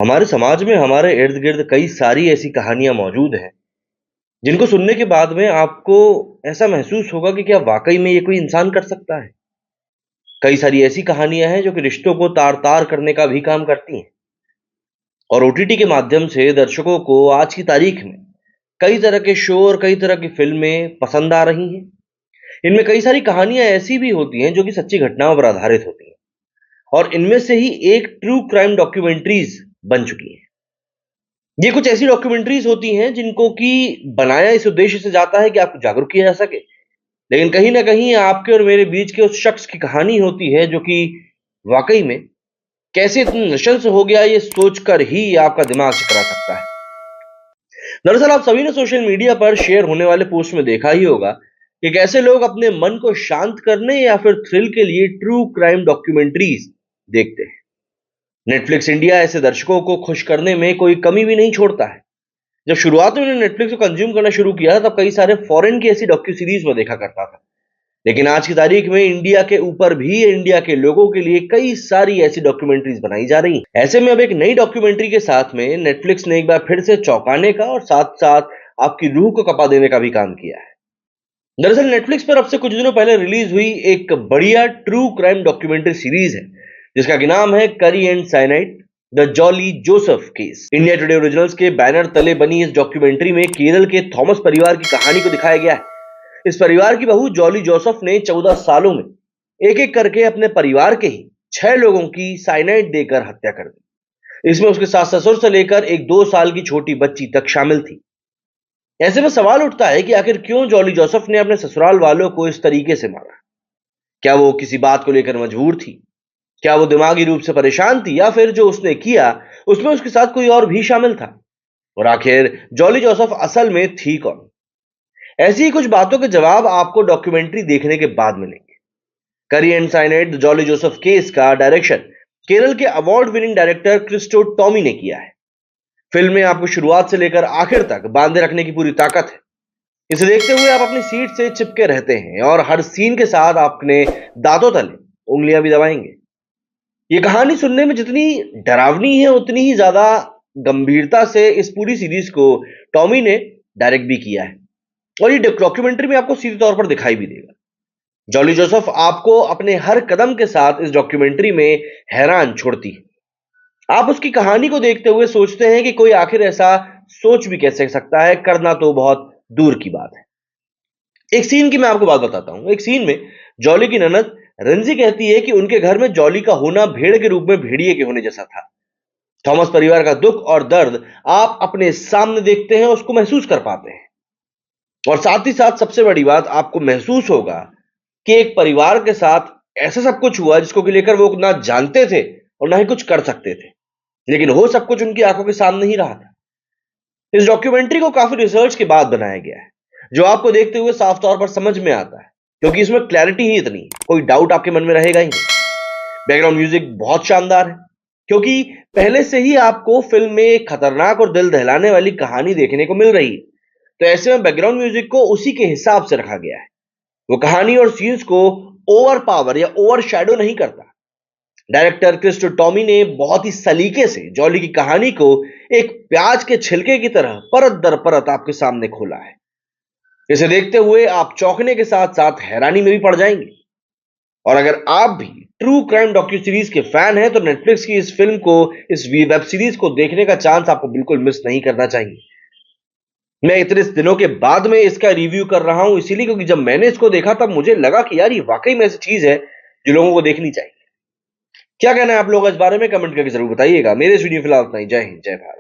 हमारे समाज में हमारे इर्द गिर्द कई सारी ऐसी कहानियां मौजूद हैं जिनको सुनने के बाद में आपको ऐसा महसूस होगा कि क्या वाकई में ये कोई इंसान कर सकता है। कई सारी ऐसी कहानियां हैं जो कि रिश्तों को तार तार करने का भी काम करती हैं और ओटीटी के माध्यम से दर्शकों को आज की तारीख में कई तरह के शो और कई तरह की फिल्में पसंद आ रही हैं। इनमें कई सारी कहानियां ऐसी भी होती हैं जो कि सच्ची घटनाओं पर आधारित होती हैं और इनमें से ही एक ट्रू क्राइम डॉक्यूमेंट्रीज बन चुकी हैं। ये कुछ ऐसी डॉक्यूमेंट्रीज होती हैं जिनको कि बनाया इस उद्देश्य से जाता है कि आपको जागरूक किया जा सके, लेकिन कहीं ना कहीं आपके और मेरे बीच के उस शख्स की कहानी होती है जो कि वाकई में कैसे इतने नशे से हो गया ये सोचकर ही आपका दिमाग चकरा सकता है। दरअसल आप सभी ने सोशल मीडिया पर शेयर होने वाले पोस्ट में देखा ही होगा कि कैसे लोग अपने मन को शांत करने या फिर थ्रिल के लिए ट्रू क्राइम डॉक्यूमेंट्रीज देखते हैं। नेटफ्लिक्स इंडिया ऐसे दर्शकों को खुश करने में कोई कमी भी नहीं छोड़ता है। जब शुरुआत में मैंने नेटफ्लिक्स को कंज्यूम करना शुरू किया तब कई सारे फॉरेन की ऐसी डॉक्यू सीरीज में देखा करता था, लेकिन आज की तारीख में इंडिया के ऊपर भी इंडिया के लोगों के लिए कई सारी ऐसी डॉक्यूमेंट्रीज बनाई जा रही हैं। ऐसे में अब एक नई डॉक्यूमेंट्री के साथ में नेटफ्लिक्स ने एक बार फिर से चौंकाने का और साथ साथ आपकी रूह को कपा देने का भी काम किया है। दरअसल नेटफ्लिक्स पर अब से कुछ दिनों पहले रिलीज हुई एक बढ़िया ट्रू क्राइम डॉक्यूमेंट्री सीरीज है जिसका कि नाम है करी and cyanide the Jolly Joseph case. India today originals के बैनर तले बनी इस डॉक्यूमेंट्री में केरल के थॉमस परिवार की कहानी को दिखाया गया है। इस परिवार की बहू जॉली जोसेफ ने 14 सालों में एक एक करके अपने परिवार के ही 6 लोगों की साइनाइड देकर हत्या कर दी। इसमें उसके सास ससुर से लेकर एक 2 साल की छोटी बच्ची तक शामिल थी। ऐसे में सवाल उठता है कि आखिर क्यों जॉली जोसेफ ने अपने ससुराल वालों को इस तरीके से मारा। क्या वो किसी बात को लेकर मजबूर थी? क्या वो दिमागी रूप से परेशान थी या फिर जो उसने किया उसमें उसके साथ कोई और भी शामिल था? और आखिर जॉली जोसेफ असल में थी कौन? ऐसी ही कुछ बातों के जवाब आपको डॉक्यूमेंट्री देखने के बाद मिलेंगे। Curry and cyanide the Jolly Joseph case का डायरेक्शन केरल के award winning director Christo Tomy ने किया है। फिल्म में आपको शुरुआत से लेकर आखिर तक बांधे रखने की पूरी ताकत है। इसे देखते हुए आप अपनी सीट से चिपके रहते हैं और हर सीन के साथ अपने दांतों तले उंगलियां भी दबाएंगे। ये कहानी सुनने में जितनी डरावनी है उतनी ही ज्यादा गंभीरता से इस पूरी सीरीज को टॉमी ने डायरेक्ट भी किया है और ये डॉक्यूमेंट्री में आपको सीधे तौर पर दिखाई भी देगा। जॉली जोसेफ आपको अपने हर कदम के साथ इस डॉक्यूमेंट्री में हैरान छोड़ती है। आप उसकी कहानी को देखते हुए सोचते हैं कि कोई आखिर ऐसा सोच भी कैसे सकता है, करना तो बहुत दूर की बात है। एक सीन की मैं आपको बात बताता हूं। एक सीन में जॉली की ननद रंजी कहती है कि उनके घर में जॉली का होना भेड़ के रूप में भेड़िए के होने जैसा था। थॉमस परिवार का दुख और दर्द आप अपने सामने देखते हैं, उसको महसूस कर पाते हैं और साथ ही साथ सबसे बड़ी बात आपको महसूस होगा कि एक परिवार के साथ ऐसा सब कुछ हुआ जिसको कि लेकर वो ना जानते थे और ना ही कुछ कर सकते थे, लेकिन हो सब कुछ उनकी आंखों के सामने ही रहा था। इस डॉक्यूमेंट्री को काफी रिसर्च के बाद बनाया गया है जो आपको देखते हुए साफ तौर पर समझ में आता है, क्योंकि इसमें क्लैरिटी ही इतनी है, कोई डाउट आपके मन में रहेगा ही नहीं। बैकग्राउंड म्यूजिक बहुत शानदार है क्योंकि पहले से ही आपको फिल्म में एक खतरनाक और दिल दहलाने वाली कहानी देखने को मिल रही है, तो ऐसे में बैकग्राउंड म्यूजिक को उसी के हिसाब से रखा गया है। वो कहानी और सीन्स को ओवर पावर या ओवर शैडो नहीं करता। डायरेक्टर क्रिस्टो टॉमी ने बहुत ही सलीके से जॉली की कहानी को एक प्याज के छिलके की तरह परत दर परत आपके सामने खोला है। इसे देखते हुए आप चौंकने के साथ साथ हैरानी में भी पड़ जाएंगे। और अगर आप भी ट्रू क्राइम डॉक्यू सीरीज के फैन हैं तो नेटफ्लिक्स की इस फिल्म को, इस वेब सीरीज को देखने का चांस आपको बिल्कुल मिस नहीं करना चाहिए। मैं इतने दिनों के बाद में इसका रिव्यू कर रहा हूं इसीलिए क्योंकि जब मैंने इसको देखा तब मुझे लगा कि यार ये वाकई में ऐसी चीज है जो लोगों को देखनी चाहिए। क्या कहना है आप लोग इस बारे में कमेंट करके जरूर बताइएगा। मेरे इस वीडियो फिलहाल इतना ही। जय हिंद, जय भारत।